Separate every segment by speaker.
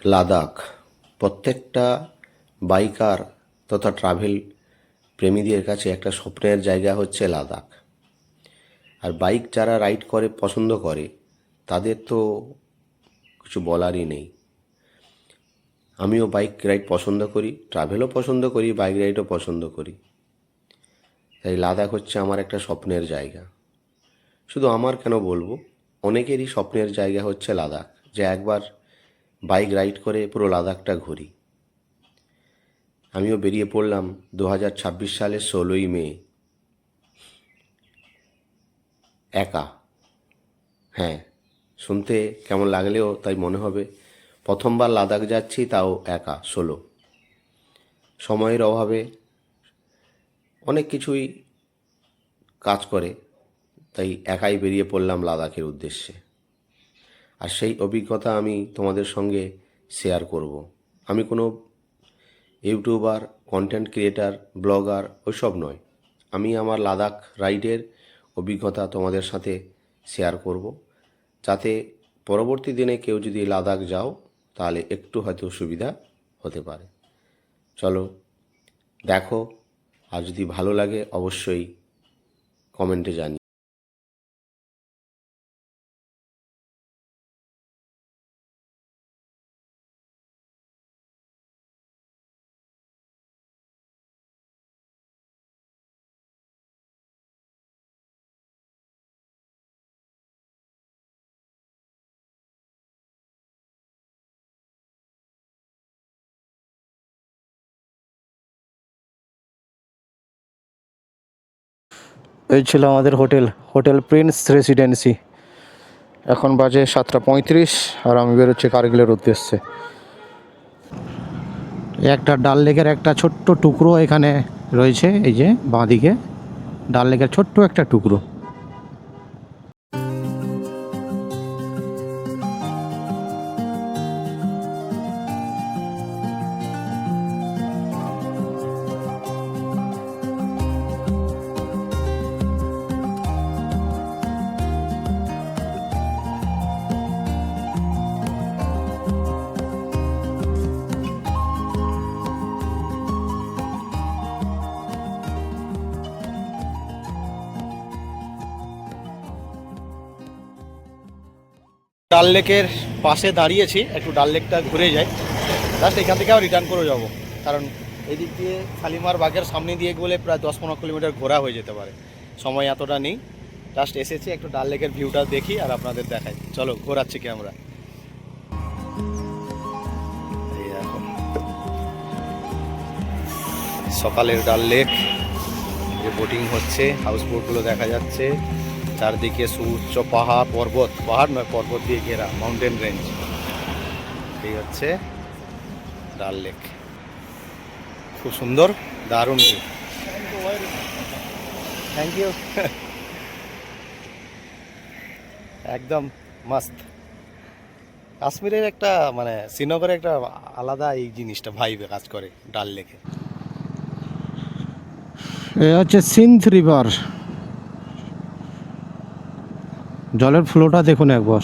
Speaker 1: লাদাখ প্রত্যেকটা বাইকার তথা ট্রাভেল প্রেমীদের কাছে একটা স্বপ্নের জায়গা হচ্ছে লাদাখ। আর বাইক যারা রাইড করে পছন্দ করে তাদের তো কিছু বলারই নেই। আমিও বাইক রাইড পছন্দ করি, ট্রাভেলও পছন্দ করি, বাইক রাইডও পছন্দ করি। তাই লাদাখ হচ্ছে আমার একটা স্বপ্নের জায়গা। শুধু আমার কেন বলবো, অনেকেরই স্বপ্নের জায়গা হচ্ছে লাদাখ, যে একবার বাইক রাইড করে পুরো লাদাখটা ঘুরি। আমিও বেরিয়ে পড়লাম 2026 সালের 16ই মে, একা। হ্যাঁ, শুনতে কেমন লাগলেও তাই মনে হবে প্রথমবার লাদাখ যাচ্ছি, তাও একা, সোলো। সময়ের অভাবে অনেক কিছুই কাজ করে, তাই একাই বেরিয়ে পড়লাম লাদাখের উদ্দেশ্যে। আর সেই অভিজ্ঞতা আমি তোমাদের সঙ্গে শেয়ার করব। আমি কোনো ইউটিউবার, কন্টেন্ট ক্রিয়েটার, ব্লগার ওইসব নয়। আমি আমার লাদাখ রাইডের অভিজ্ঞতা তোমাদের সাথে শেয়ার করব, যাতে পরবর্তী দিনে কেউ যদি লাদাখ যাও তাহলে একটু হয়তো সুবিধা হতে পারে। চলো দেখো, আর যদি ভালো লাগে অবশ্যই কমেন্টে জানিও।
Speaker 2: এই ছিল আমাদের হোটেল প্রিন্স রেসিডেন্সি। এখন বাজে 7:35 আর আমি বেরোচ্ছি কার্গিলের উদ্দেশ্যে। একটা ডাল লেকের একটা ছোট্ট টুকরো এখানে রয়েছে, এই যে বাঁদিকে ডাল লেকের ছোট্ট একটা টুকরো। ডাল লেকের পাশে দাঁড়িয়েছি, একটু ডাল লেকটা ঘুরে যাই, জাস্ট এখান থেকে রিটার্ন করে যাব। কারণ এই দিক দিয়ে শালিমার বাগের সামনে দিয়ে গেলে প্রায় 10-15 কিলোমিটার ঘোরা হয়ে যেতে পারে, সময় এতটা নেই। জাস্ট এসেছি একটু ডাল লেকের ভিউটা দেখি আর আপনাদের দেখাই। চলো ঘোরাচ্ছি ক্যামেরা। এই দেখো সকালের ডাল লেক, যে বোটিং হচ্ছে, হাউস বোটগুলো দেখা যাচ্ছে, চারদিকে সুউচ্চ পাহাড়, পাহাড় নয় পর্বত দিয়ে ঘেরা মাউন্টেন রেঞ্জ। এই হচ্ছে ডাল লেক, খুব সুন্দর, দারুণ ভিউ। Thank you. একদম মাস্ত। কাশ্মীরের একটা মানে শ্রীনগরের একটা আলাদা এই জিনিসটা ভাইবে কাজ করে ডাল লেকে। এ হচ্ছে সিন্ধ রিভার, জলের ফ্লোটা দেখুন একবার,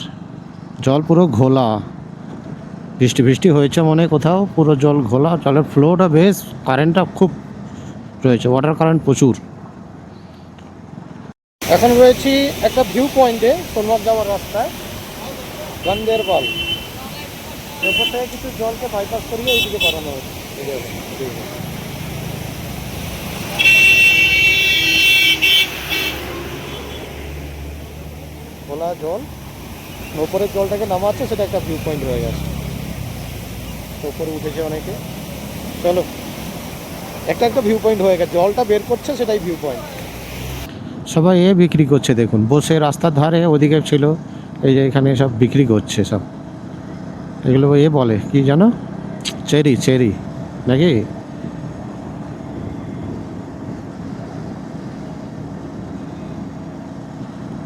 Speaker 2: জল পুরো ঘোলা, বৃষ্টি হয়েছে মনে কোথাও, পুরো জল ঘোলা, জলের ফ্লোটা বেশ, কারেন্টটা খুব রয়েছে, ওয়াটার কারেন্ট প্রচুর। এখন রয়েছি একটা ভিউ পয়েন্টে, সোনমার্গ যাওয়ার রাস্তায়, গান্দেরবাল। এরপর থেকে কিছু জলকে বাইপাস করিয়ে এইদিকে বাড়ানো হচ্ছে। খোলা জল, ওপরের জলটাকে নামাচ্ছে, সেটা একটা ভিউ পয়েন্ট হয়ে গেছে। ওপরে উঠেছে অনেকে। চলো, একটা ভিউ পয়েন্ট হয়ে গেছে, জলটা বের করছে, সেটাই ভিউ পয়েন্ট। সবাই এ বিক্রি করছে দেখুন, বসে রাস্তার ধারে, ওদিকে ছিল, এই যে এখানে সব বিক্রি করছে সব। এগুলো এ বলে কি জানো, চেরি নাকি?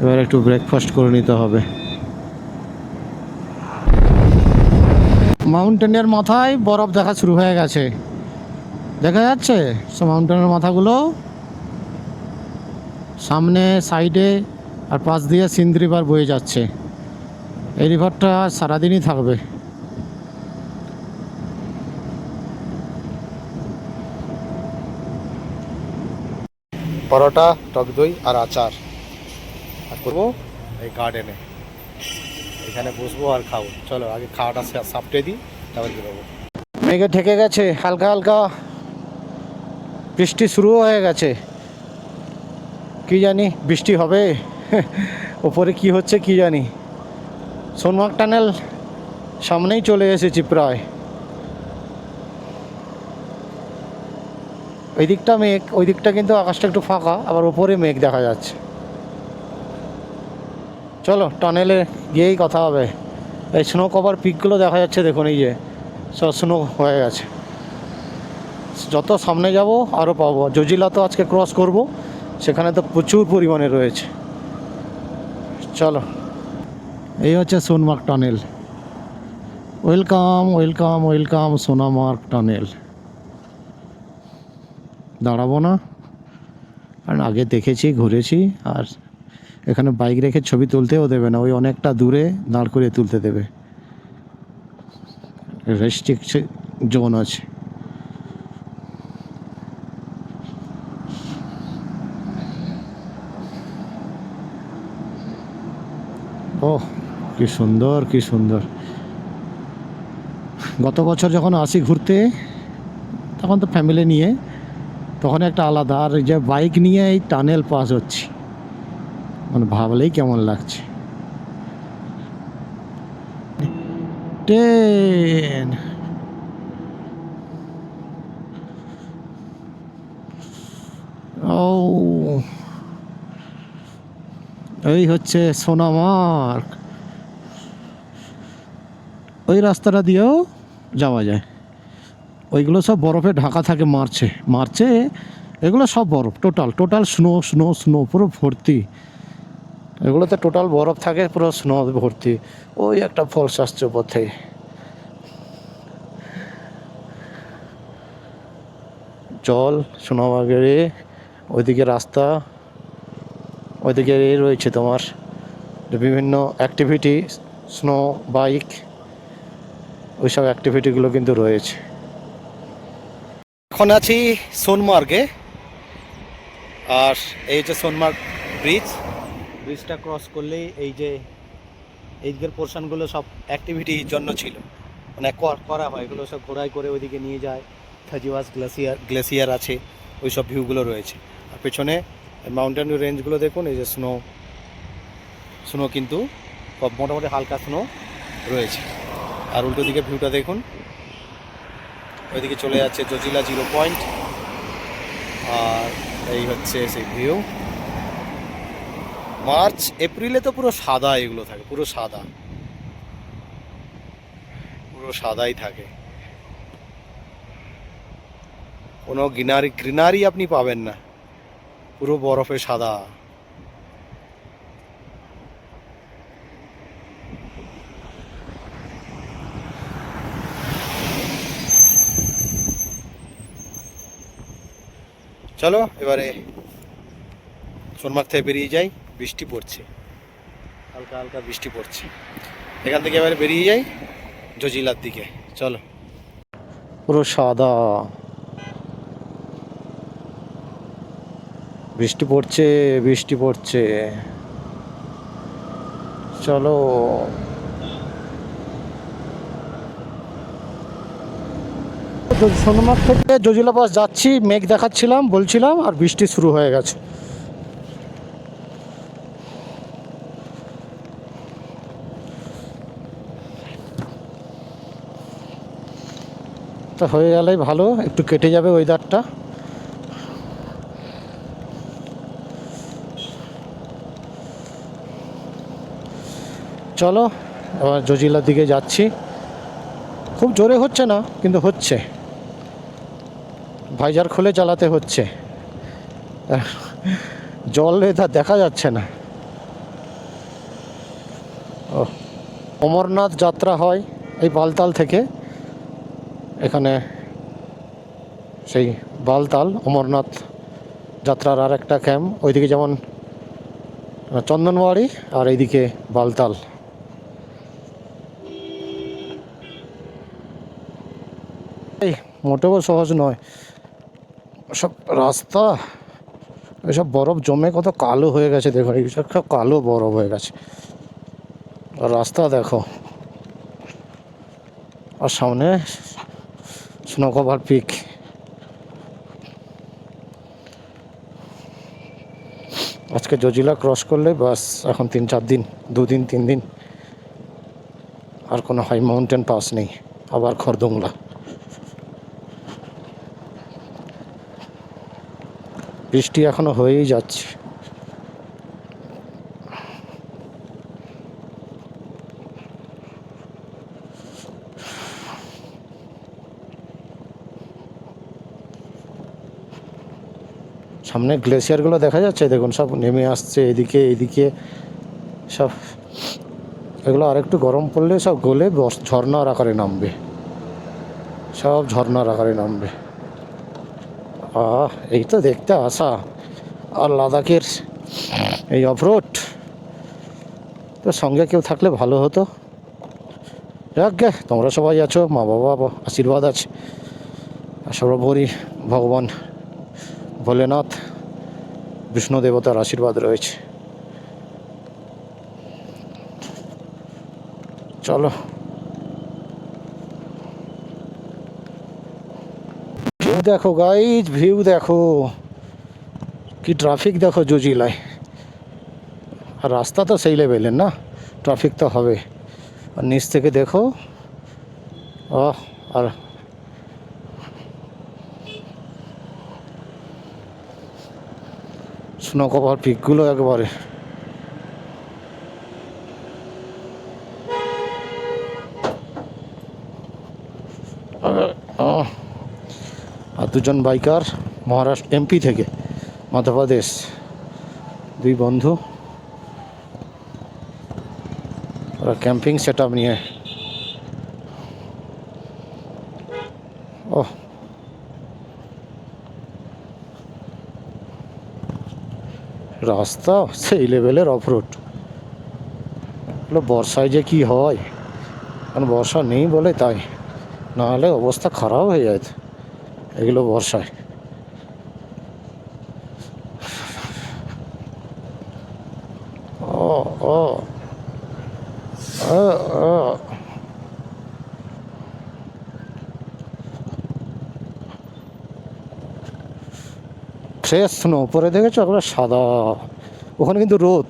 Speaker 2: এবার একটু ব্রেকফাস্ট করে নিতে হবে। মাউন্টেনের মাথায় বরফ দেখা শুরু হয়ে গেছে, দেখা যাচ্ছে সব মাউন্টেনের মাথাগুলো, সামনে সাইডে আর পাশ দিয়ে সিন্ধ রিভার বয়ে যাচ্ছে। এই রিভারটা সারাদিনই থাকবে। পরোটা, টক দই আর আচার। আর করবো এই গার্ডেনে, এখানে বসবো আর খাবো। চলো আগে খাওয়াটা সাপটে দিই, তারপর বেরোবো। মেঘে ঢেকে গেছে, হালকা হালকা বৃষ্টি শুরু হয়ে গেছে। কি জানি বৃষ্টি হবে ওপরে কি হচ্ছে কি জানি। সোনমার্গ টানেল সামনেই চলে এসেছি প্রায়। ওই দিকটা মেঘ, ওই দিকটা কিন্তু আকাশটা একটু ফাঁকা, আবার ওপরে মেঘ দেখা যাচ্ছে। চলো টানেলে গিয়েই কথা হবে। এই স্নো কভার পিকগুলো দেখা যাচ্ছে, দেখুন এই যে সব স্নো হয়ে গেছে। যত সামনে যাব আরও পাবো। জজিলা তো আজকে ক্রস করব, সেখানে তো প্রচুর পরিমাণে রয়েছে। চলো, এই হচ্ছে Sonamarg tunnel. Welcome welcome welcome Sonamarg tunnel. দাঁড়াবো না, কারণ আগে দেখেছি, ঘুরেছি। আর এখানে বাইক রেখে ছবি তুলতেও দেবে না, ওই অনেকটা দূরে দাঁড় করিয়ে তুলতে দেবে। রেস্ট্রিকশন জোন আছে। ওহ, কি সুন্দর কি সুন্দর। গত বছর যখন আসি ঘুরতে, তখন তো ফ্যামিলি নিয়ে, তখন একটা আলাদা। আর যে বাইক নিয়ে এই টানেল পাস হচ্ছি, মানে ভাবলেই কেমন লাগছে। ট্রেন, ও এই হচ্ছে সোনামার্গ। ওই রাস্তাটা দিয়েও যাওয়া যায়। ওইগুলো সব বরফে ঢাকা থাকে। মার্চে মার্চে এগুলো সব বরফ, total total snow snow snow, পুরো ভর্তি। এগুলোতে টোটাল বরফ থাকে, পুরো স্নো ভর্তি। ওই একটা ফলস আসছে উপর থেকে। জল সোনামার্গের, ওইদিকে রাস্তা, ওইদিকে রয়েছে তোমার বিভিন্ন অ্যাক্টিভিটি, স্নো বাইক, ওইসব অ্যাক্টিভিটিগুলো কিন্তু রয়েছে। এখন আছি সোনমার্গে, আর এই যে সোনমার্গ ব্রিজ, ব্রিজটা ক্রস করলেই এই যে এই দিকের পোর্শনগুলো সব অ্যাক্টিভিটির জন্য ছিল, মানে করা হয়। এগুলো সব ঘোড়ায় করে ওইদিকে নিয়ে যায়। থাজিওয়াস গ্লেসিয়ার আছে, ওই সব ভিউগুলো রয়েছে। আর পেছনে মাউন্টেন রেঞ্জগুলো দেখুন, এই যে স্নো স্নো কিন্তু মোটামুটি হালকা স্নো রয়েছে। আর উল্টো দিকে ভিউটা দেখুন, ওইদিকে চলে যাচ্ছে জজিলা 0 পয়েন্ট। আর এই হচ্ছে সেই ভিউ। মার্চ এপ্রিলে তো পুরো সাদা এগুলো থাকে, পুরো সাদা, পুরো সাদাই থাকে। কোনো গ্রিনারি আপনি পাবেন না, পুরো বরফে সাদা। চলো এবারে সোনমার্গ থেকে বেরিয়ে যাই। বৃষ্টি পড়ছে, হালকা হালকা বৃষ্টি পড়ছে। এখান থেকে এবারে বেরিয়ে যাই জজিলার দিকে। চলো, পুরো সাদা, বৃষ্টি পড়ছে বৃষ্টি পড়ছে। চলো, সোনমার্গ থেকে জজিলা পাস যাচ্ছি, মেঘ দেখাচ্ছিলাম বলছিলাম, আর বৃষ্টি শুরু হয়ে গেছে। তা হয়ে গেলেই ভালো, একটু কেটে যাবে ওয়েদারটা। চলো এবার জজিলার দিকে যাচ্ছি। খুব জোরে হচ্ছে না, কিন্তু হচ্ছে। ভাইজার খুলে চালাতে হচ্ছে, জল এটা দেখা যাচ্ছে না। ও, অমরনাথ যাত্রা হয় এই বালতাল থেকে। এখানে সেই বালতাল অমরনাথ যাত্রার আর একটা ক্যাম্প, ওইদিকে যেমন চন্দনবাড়ি, আর এইদিকে বালতাল। এই মোটেও সহজ নয় সব রাস্তা, এসব বরফ জমে কত কালো হয়ে গেছে, দেখো এইসব সব কালো বরফ হয়ে গেছে। আর রাস্তা দেখো, আর সামনে স্নো কভার পিক। আজকে জজিলা ক্রস করলে বাস, এখন 3-4 দিন, 2-3 দিন আর কোনো হাই মাউন্টেন পাস নেই, আবার খরদংলা। বৃষ্টি এখনো হয়েই যাচ্ছে। সামনে গ্লেসিয়ারগুলো দেখা যাচ্ছে, দেখুন সব নেমে আসছে এদিকে এদিকে সব। এগুলো আরেকটু গরম পড়লে সব গলে ঝর্ণার আকারে নামবে, সব ঝর্ণার আকারে নামবে। এই তো দেখতে আসা। আর লাদাখের এই অফরোড, তো সঙ্গে কেউ থাকলে ভালো হতো। যাক গে, তোমরা সবাই আছো, মা বাবা আশীর্বাদ আছে, আর সর্বোপরি ভগবান ভোলেনাথ বিষ্ণু দেবতার আশীর্বাদ রয়েছে। চলো, ভিউ দেখো গাইজ, ভিউ দেখো, কি ট্রাফিক দেখো জজিলায়। আর রাস্তা তো সেই লেভেলের না, ট্রাফিক তো হবে। আর নিচ থেকে দেখো, আর স্নো কভার পিকগুলো একবারে। আর দুজন বাইকার মহারাষ্ট্র এমপি থেকে, মধ্যপ্রদেশ, দুই বন্ধু, ওরা ক্যাম্পিং সেট আপ নিয়ে। রাস্তা সেই লেভেলের অফরোড। এগুলো বর্ষায় যে কি হয়, কারণ বর্ষা নেই বলে তাই, নাহলে অবস্থা খারাপ হয়ে যায় এগুলো বর্ষায়। ও ও ফ্রেশ স্নো, উপরে দেখেছো একবার সাদা, ওখানে কিন্তু রোদ,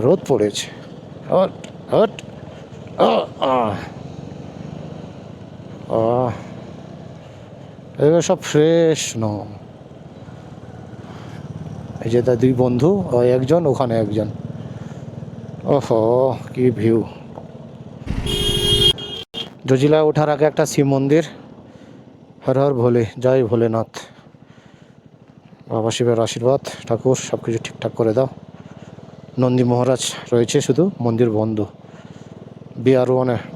Speaker 2: রোদ পড়েছে। এগুলো সব ফ্রেশ স্নো। এই যে তার দুই বন্ধু, একজন ওখানে একজন। ওহো, কি ভিউ। জজিলায় ওঠার আগে একটা শিব মন্দির, হর হর ভোলে, জয় ভোলেনাথ। বাবা শিবের আশীর্বাদ, ঠাকুর সব কিছু ঠিকঠাক করে দাও। নন্দী মহারাজ রয়েছে, শুধু মন্দির বন্ধ,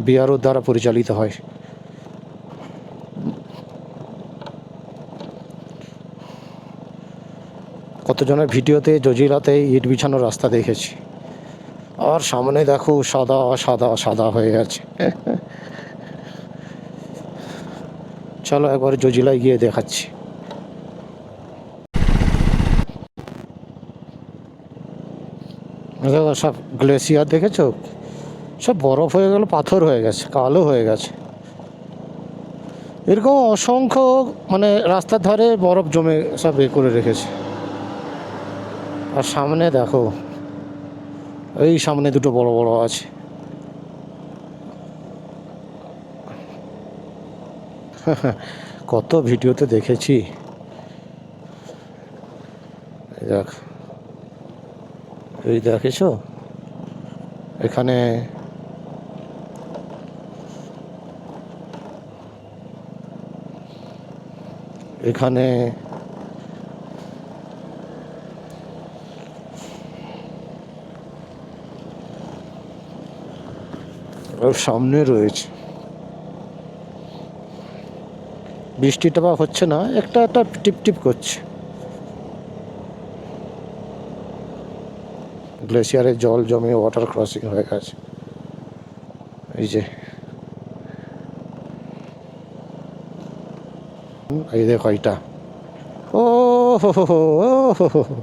Speaker 2: বিআরও দ্বারা পরিচালিত হয়। কতজনের ভিডিওতে জজিলাতে ইট বিছানোর রাস্তা দেখেছি, আর সামনে দেখো সাদা সাদা সাদা হয়ে গেছে। চলো একবার জজিলায় গিয়ে দেখাচ্ছি। দেখো সব গ্লেসিয়ার দেখেছো, সব বরফ হয়ে গেল, পাথর হয়ে গেছে, কালো হয়ে গেছে। এরকম অসংখ্য মানে রাস্তার ধারে বরফ জমে সব করে রেখেছে। আর সামনে দেখো, এই সামনে দুটো বড় বড় আছে। কত ভিডিওতে দেখেছি। দেখ, এই দেখেছো এখানে, এখানে ওর সামনে রয়েছে। বৃষ্টিটা বা হচ্ছে না, একটা একটা টিপ টিপ করছে। গ্লেসিয়ারের জল জমে ওয়াটার ক্রসিং হয়ে গেছে। এই যে এই দেখো এটা, ও হো হো হো, ও হো হো হো।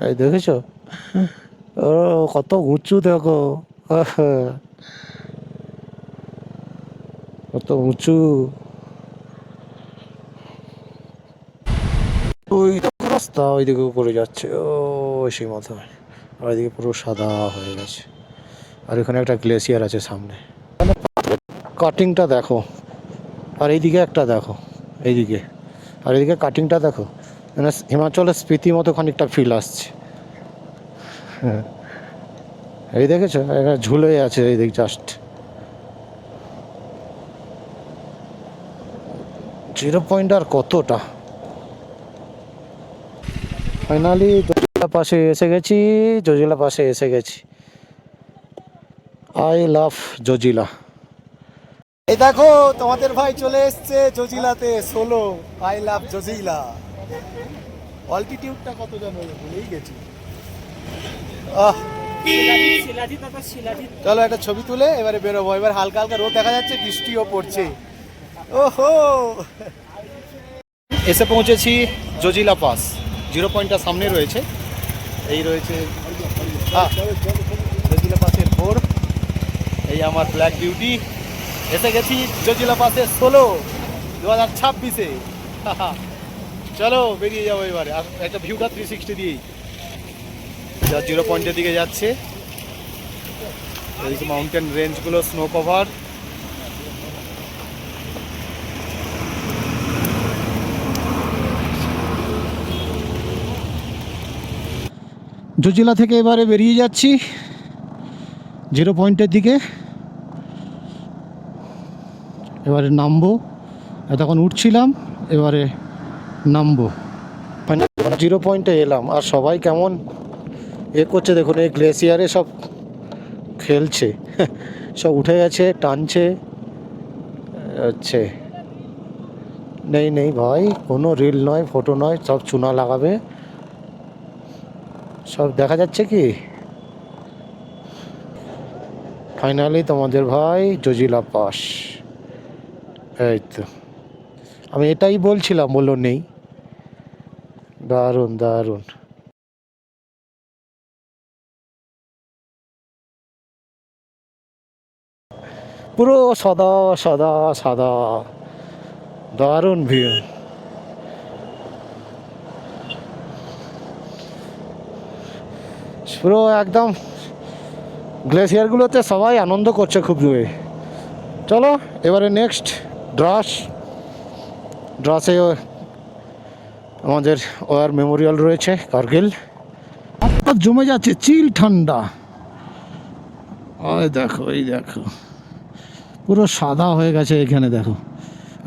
Speaker 2: এই দেখেছো, ও কত উঁচু দেখো, আহা, কত উঁচু। ওই দেখো রাস্তা ওইদিকে উপরে যাচ্ছে, ও সেই মাথায়, আর ওইদিকে পুরো সাদা হয়ে গেছে। আর এখানে একটা গ্লেসিয়ার আছে সামনে, কাটিংটা দেখো, আর এইদিকে একটা দেখো, এইদিকে, আর এইদিকে কাটিংটা দেখো, মানে হিমাচলের স্পিতি মতো খানিকটা ফিল আসছে। হ্যাঁ, এই দেখেছো এখানে ঝুলে আছে এই দিক জাস্ট। 0 পয়েন্ট আর কতটা। ফাইনালি জজিলা পাশে এসে গেছি, জজিলা পাশে এসে গেছি। I love Zojila. এই দেখো তোমাদের ভাই চলে এসছে জজিলাতে, সোলো, আই লাভ জজিলা। অল্টিটিউডটা কত জানো ভুলেই গেছি। আহ, চলো একটা ছবি তুলে এবারে বেরোবো। এবার হালকা হালকা রোদ দেখা যাচ্ছে, বৃষ্টিও পড়ছে। ওহো, এসে পৌঁছেছি জজিলা পাস। 0 পয়েন্টটা সামনে রয়েছে, এই রয়েছে জজিলা পাসের 4। এই আমার ব্ল্যাক বিউটি, এসে গেছি জজিলা পাসের 16 2026-এ। চলো বেরিয়ে যাবো এবারে, আর একটা ভিউটা 360 দিয়েই। 0 পয়েন্টের দিকে যাচ্ছে, এদিকে মাউন্টেন রেঞ্জগুলো স্নো কভার। জজিলা থেকে এবারে বেরিয়ে যাচ্ছি 0 পয়েন্টের দিকে। এবারে নামবো, এতক্ষণ উঠছিলাম, এবারে নামবো। 0 পয়েন্টে এলাম, আর সবাই কেমন করছে দেখুন, এই গ্লেসিয়ারে সব খেলছে, সব উঠে গেছে, টানছে হচ্ছে। নেই নেই ভাই, কোনো রিল নয়, ফটো নয়, সব চুনা লাগাবে। সব দেখা যাচ্ছে কি। ফাইনালি তোমাদের ভাই জজিলা পাস। এই তো আমি এটাই বলছিলাম, বললো নেই। দারুণ দারুণ। পুরো সাদা সাদা সাদা, দারুণ ভিউ। পুরো একদম গ্লেসিয়ারগুলোতে সবাই আনন্দ করছে খুব জোরে। চলো এবারে নেক্সট ড্রাসে আমাদের ওয়ার মেমোরিয়াল রয়েছে, কার্গিল। জমে যাচ্ছে, চিল ঠান্ডা। ওই দেখো, এই দেখো পুরো সাদা হয়ে গেছে এখানে, দেখো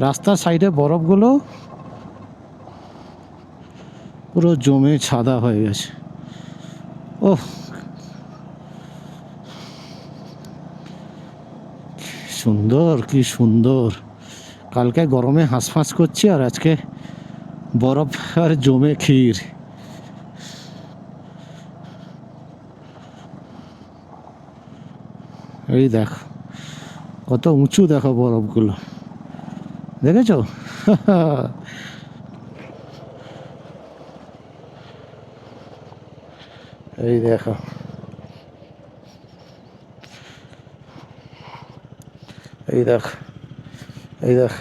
Speaker 2: রাস্তার সাইডে বরফগুলো পুরো জমে সাদা হয়ে গেছে। ওহ, সুন্দর, কি সুন্দর। কালকে গরমে হাঁসফাঁস করছি, আর আজকে বরফ আর জমে ক্ষীর। এই দেখো কত উঁচু, দেখো বরফগুলো, দেখেছো? এই দেখো, এই দেখ, এই দেখ।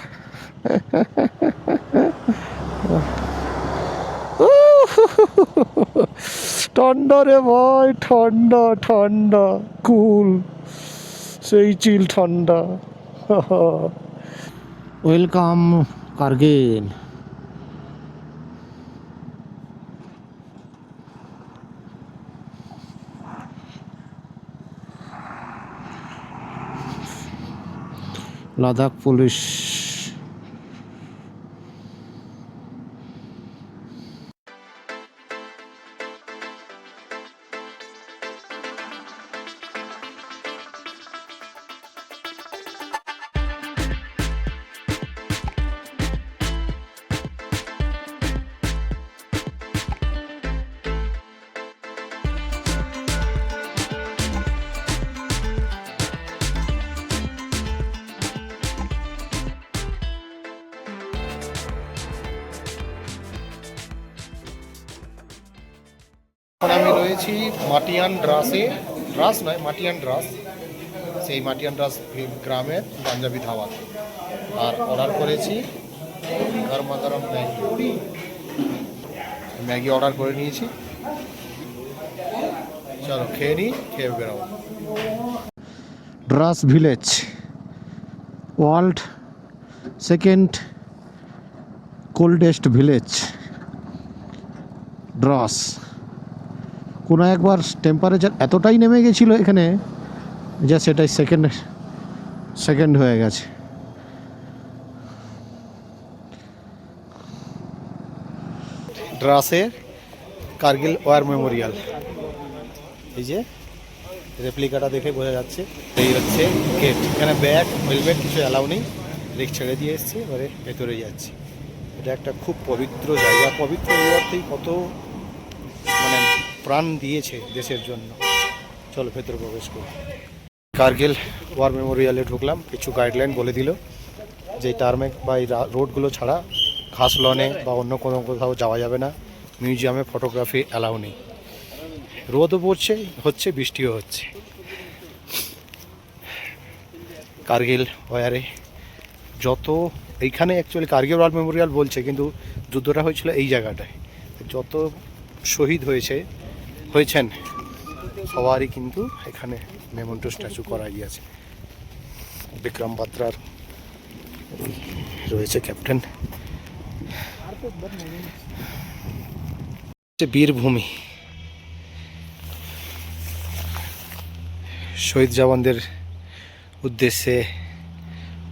Speaker 2: ঠান্ডা রে ভাই, ঠান্ডা ঠান্ডা, কুল, সেই চিল ঠান্ডা। ওয়েলকাম কার্গিল। লাদাখ পুলিশ। এখন আমি রয়েছি মাটিয়ান ড্রাসে, ড্রাস নয় মাটিয়ান ড্রাস, সেই মাটিয়ান ড্রাস গ্রামের পাঞ্জাবি ধাবা। আর অর্ডার করেছি গরমা গরম ম্যাগি, ম্যাগি অর্ডার করে নিয়েছি। চলো খেয়ে নিই, খেয়ে বেরোবো। Dras village, world second coldest village Dras. কোনো একবার টেম্পারেচার এতটাই নেমে গেছিলো এখানে যে সেটাই সেকেন্ড হয়ে গেছে। ড্রাসের কার্গিল ওয়ার মেমোরিয়াল, এই যে রেপ্লিকাটা দেখে বোঝা যাচ্ছে। এই হচ্ছে গেট, এখানে ব্যাগ হেলমেট কিছু অ্যালাউ নেই, লেক ছেড়ে দিয়ে এসছে, এবারে ভেতরে যাচ্ছি। এটা একটা খুব পবিত্র জায়গা, পবিত্র এই অর্থেই কত মানে প্রাণ দিয়েছে দেশের জন্য। চলো ভেতরে প্রবেশ করি। কার্গিল ওয়ার মেমোরিয়ালে ঢুকলাম, কিছু গাইডলাইন বলে দিল যে টার্মেক বা এই রোডগুলো ছাড়া ঘাস লনে বা অন্য কোনো কোথাও যাওয়া যাবে না, মিউজিয়ামে ফটোগ্রাফি অ্যালাউ নেই। রোদও পড়ছে, হচ্ছে বৃষ্টিও হচ্ছে। কার্গিল ওয়ারে যত এইখানে অ্যাকচুয়ালি কার্গিল ওয়ার মেমোরিয়াল বলছে, কিন্তু যুদ্ধটা হয়েছিল এই জায়গাটায়। যত শহীদ হয়েছেন সবারই কিন্তু এখানে মেমোন্টো স্ট্যাচু করা গিয়েছে। বিক্রম বাত্রার রয়েছে ক্যাপ্টেন। বীরভূমি, শহীদ জওয়ানদের উদ্দেশ্যে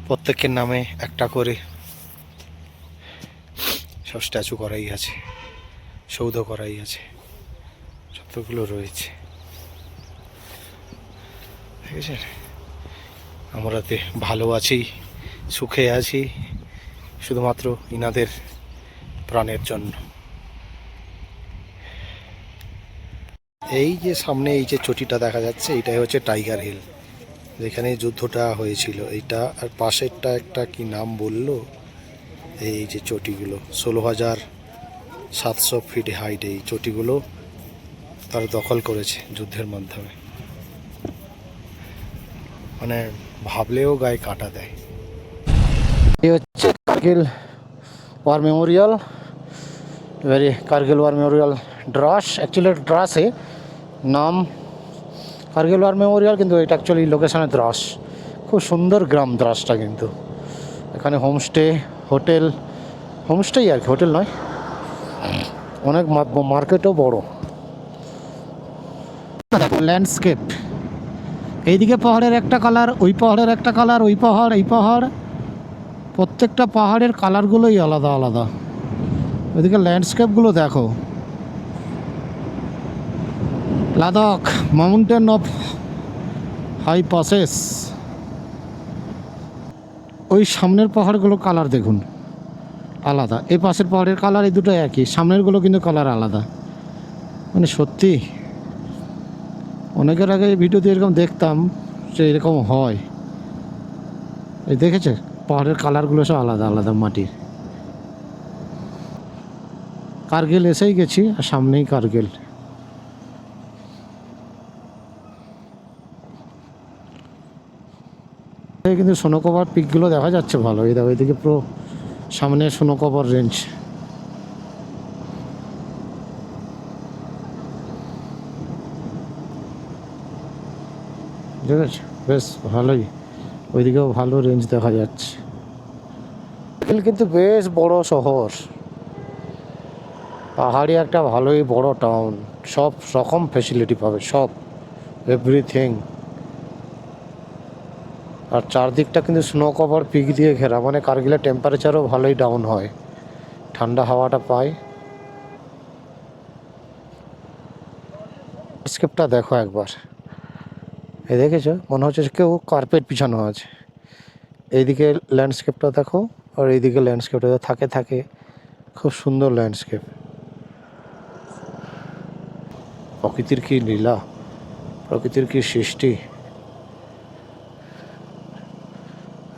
Speaker 2: প্রত্যেকের নামে একটা করে সব স্ট্যাচু করাই আছে, সৌধ করাই আছে, যতগুলো রয়েছে। ঠিক আছে, আমরাতে ভালো আছি, সুখে আছি শুধুমাত্র ইনাদের প্রাণের জন্য। এই যে সামনে এই যে চটিটা দেখা যাচ্ছে, এইটাই হচ্ছে টাইগার হিল, যেখানে যুদ্ধটা হয়েছিল। এইটা আর পাশেরটা একটা কি নাম বললো, এই যে চটিগুলো 16,700 ফিট হাইট, এই চটিগুলো তারা দখল করেছে যুদ্ধের মাধ্যমে। মানে ভাবলেও গায়ে কাঁটা দেয়। এই হচ্ছে কার্গিল ওয়ার মেমোরিয়াল, এবারে কার্গিল ওয়ার মেমোরিয়াল ড্রাস, অ্যাকচুয়ালি ড্রাসে নাম কার্গিল ওয়ার মেমোরিয়াল, কিন্তু এটা অ্যাকচুয়ালি লোকেশানে দ্রাস। খুব সুন্দর গ্রাম দ্রাসটা, কিন্তু এখানে হোমস্টে, হোটেল, হোমস্টেই আর কি, হোটেল নয়, অনেক মার্কেটও বড়। দেখো ল্যান্ডস্কেপ, এইদিকে পাহাড়ের একটা কালার, ওই পাহাড়ের একটা কালার, ওই পাহাড়, এই পাহাড়, প্রত্যেকটা পাহাড়ের কালারগুলোই আলাদা আলাদা। ওইদিকে ল্যান্ডস্কেপগুলো দেখো। Ladakh, mountain of high passes. ওই সামনের পাহাড়গুলো কালার দেখুন আলাদা, এই পাশের পাহাড়ের কালার, এই দুটো একই, সামনেরগুলো কিন্তু কালার আলাদা। মানে সত্যি অনেকের আগে এই ভিডিওতে এরকম দেখতাম যে এরকম হয়। এই দেখেছে পাহাড়ের কালারগুলো সব আলাদা আলাদা মাটির। কার্গিল এসেই গেছি, আর সামনেই কার্গিল। কিন্তু স্নো কভার পিকগুলো দেখা যাচ্ছে ভালো। এই দেখো এদিকে পুরো সামনে স্নো কভার রেঞ্জ। ঠিক আছে, বেশ ভালোই, ওইদিকেও ভালো রেঞ্জ দেখা যাচ্ছে। কিন্তু বেশ বড় শহর, পাহাড়ি একটা ভালোই বড় টাউন, সব রকম ফেসিলিটি পাবে, সব এভরিথিং। আর চারদিকটা কিন্তু স্নো কভার পিক দিয়ে ঘেরা, মানে কার্গিলের টেম্পারেচারও ভালোই ডাউন হয়, ঠান্ডা হাওয়াটা পায়। ল্যান্ডস্কেপটা দেখো একবার, এই দেখেছো, মনে হচ্ছে কেউ কার্পেট বিছানো আছে। এইদিকে ল্যান্ডস্কেপটা দেখো, আর এইদিকে ল্যান্ডস্কেপটা থাকে থাকে, খুব সুন্দর ল্যান্ডস্কেপ। প্রকৃতির কি লীলা, প্রকৃতির কি সৃষ্টি।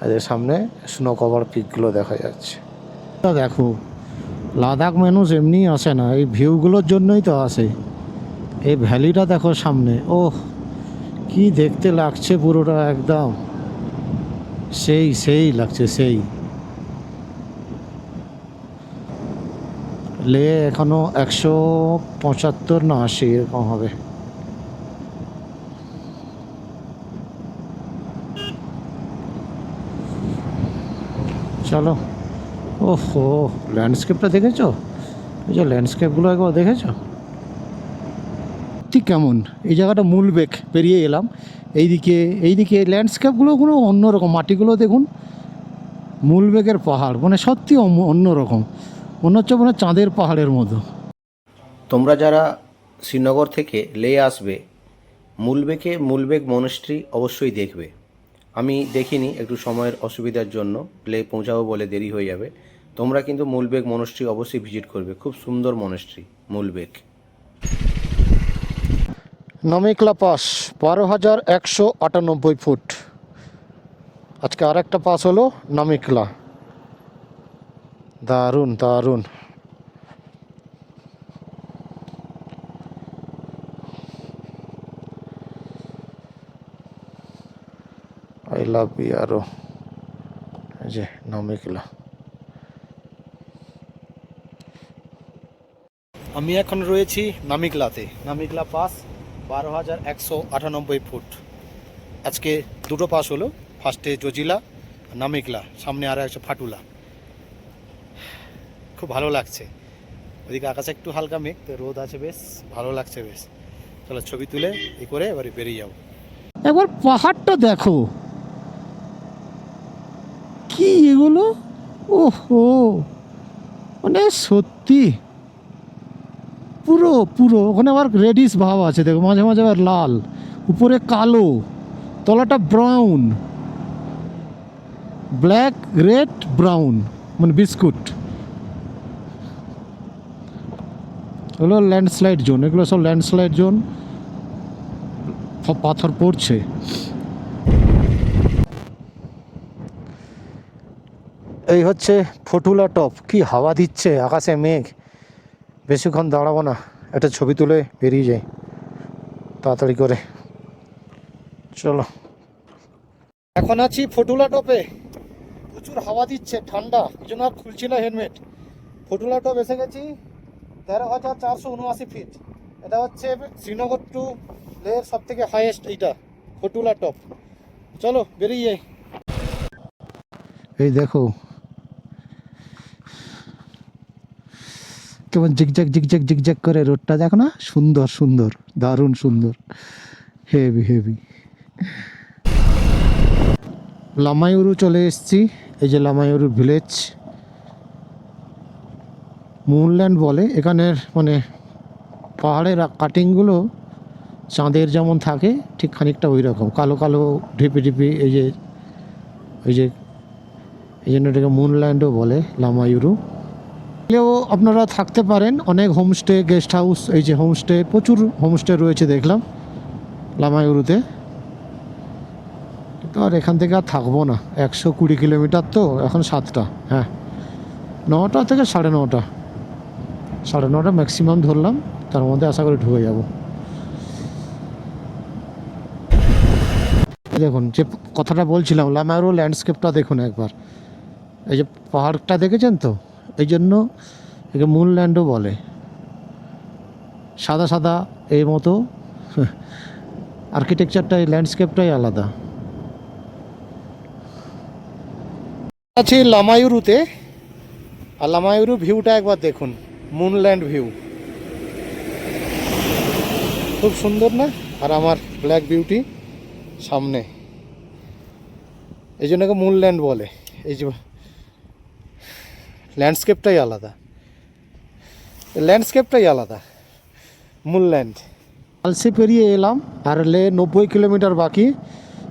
Speaker 2: এদের সামনে স্নো কভার পিকগুলো দেখা যাচ্ছে। দেখো লাদাখ মানুষ এমনি আসে না, এই ভিউগুলোর জন্যই তো আসে। এই ভ্যালিটা দেখো সামনে, ওহ কি দেখতে লাগছে পুরোটা একদম সেই সেই লাগছে সেই। লে এখনো 175 না 80 এরকম হবে। চলো। ওহো, ল্যান্ডস্কেপটা দেখেছো? এই যে ল্যান্ডস্কেপগুলো একবার দেখেছো ঠিক কেমন? এই জায়গাটা মূলবেগ পেরিয়ে এলাম। এইদিকে ল্যান্ডস্কেপগুলো কোনো অন্যরকম, মাটিগুলো দেখুন, মূলবেগের পাহাড়, মানে সত্যি অন্যরকম, মনে হচ্ছে মানে চাঁদের পাহাড়ের মতো।
Speaker 1: তোমরা যারা শ্রীনগর থেকে লে আসবে, মুলবেগ মনস্ট্রি অবশ্যই দেখবে। আমি দেখিনি, একটু সময়ের অসুবিধার জন্য লে পৌঁছাবো বলে দেরি হয়ে যাবে। তোমরা কিন্তু মুলবেগ মনস্ট্রি অবশ্যই ভিজিট করবে, খুব সুন্দর মনস্ট্রি মুলবেগ।
Speaker 2: নামিকলা পাস 12,198 ফুট। আজকে আর একটা পাস হলো নামিকলা। দারুণ দারুণ। I love BRO. এই যে নামিকলা। আমি এখন রয়েছি নামিকলাতে। নামিকলা পাস 12,198 ফুট। আজকে দুটো পাস হলো, ফার্স্টে জজিলা, নামিকলা, সামনে আর একটা ফাটুলা। খুব ভালো লাগছে। ওইদিকে আকাশে একটু হালকা মেঘ, তো রোদ আছে, বেশ ভালো লাগছে বেশ। চলো ছবি তুলে এই করে এবারে বেরিয়ে যাবো। একবার পাহাড়টা দেখো, কি এগুলো, ওহো, মানে সত্যি পুরো পুরো ওখানে আবার রেডিশ ভাব আছে দেখো, মাঝে মাঝে আবার লাল, উপরে কালো, তলাটা ব্রাউন, ব্ল্যাক রেড ব্রাউন, মানে বিস্কুট। এগুলো ল্যান্ডস্লাইড জোন, এগুলো সব ল্যান্ডস্লাইড জোন, সব পাথর পড়ছে। এই হচ্ছে ফটুলা টপ, কি হাওয়া দিচ্ছে, আকাশে মেঘ। বেশিক্ষণ দাঁড়াবো না, একটা ছবি তুলে বেরিয়ে যাই তাড়াতাড়ি করে। চলো, এখন আছি ফটুলা টপে। প্রচুর হাওয়া দিচ্ছে, ঠান্ডা, এই জন্য আর খুলছি না হেলমেট। ফটুলা টপ এসে গেছি। 13,479 ফিট। এটা হচ্ছে শ্রীনগর টু লের সব থেকে হাইয়েস্ট এইটা, ফটুলা টপ। চলো বেরিয়ে যাই। এই দেখো কেমন জিগজ্যাগ জিগজ্যাগ জিগজ্যাগ করে রোডটা, দেখো না, সুন্দর সুন্দর, দারুণ সুন্দর, হেভি হেভি। লামায়ুরু চলে এসেছি। এই যে লামায়ুরু ভিলেজ, মুনল্যান্ড বলে এখানের, মানে পাহাড়ের কাটিংগুলো চাঁদের যেমন থাকে ঠিক খানিকটা ওই রকম, কালো কালো ঢিপি ঢিপি। এই যে এই জন্য এটাকে মুনল্যান্ডও বলে লামায়ুরু। এও আপনারা থাকতে পারেন, অনেক হোমস্টে, গেস্ট হাউস, এই যে হোমস্টে, প্রচুর হোমস্টে রয়েছে দেখলাম লামায়ুরুতে। কিন্তু আর এখান থেকে আর থাকবো না, 120 কিলোমিটার তো, এখন 7টা, হ্যাঁ 9টা থেকে 9:30, 9:30 ম্যাক্সিমাম ধরলাম, তার মধ্যে আশা করি ঢুকে যাব। দেখুন যে কথাটা বলছিলাম, লামায়ুরু ল্যান্ডস্কেপটা দেখুন একবার। এই যে পাহাড়টা দেখেছেন তো, এই জন্য একে মুনল্যান্ডও বলে। সাদা সাদা এই মতো আর্কিটেকচারটাই, ল্যান্ডস্কেপটাই আলাদা। আছি লামায়ুরুতে, আর লামায়ুরু ভিউটা একবার দেখুন, মুনল্যান্ড ভিউ, খুব সুন্দর না? আর আমার ব্ল্যাক বিউটি সামনে, এই জন্য মুনল্যান্ড বলে। এই যে ল্যান্ডস্কেপটাই আলাদা, মুনল্যান্ড। আলসি পেরিয়ে এলাম, আর লে 90 কিলোমিটার বাকি।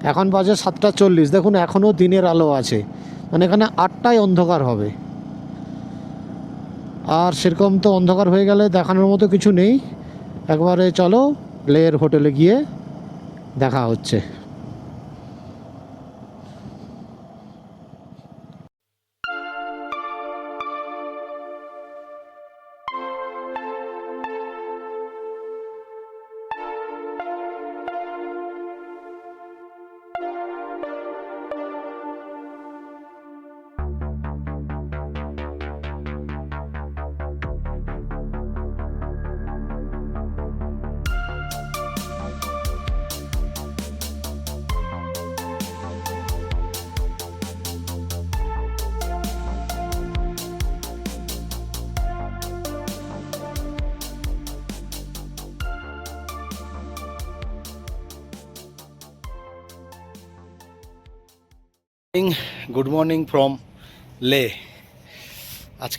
Speaker 2: এখন বাজে 7:40। দেখুন এখনও দিনের আলো আছে, মানে এখানে 8টায় অন্ধকার হবে। আর সেরকম তো অন্ধকার হয়ে গেলে দেখানোর মতো কিছু নেই। একবারে চলো লের হোটেলে গিয়ে দেখা হচ্ছে।
Speaker 3: Good morning from Leh.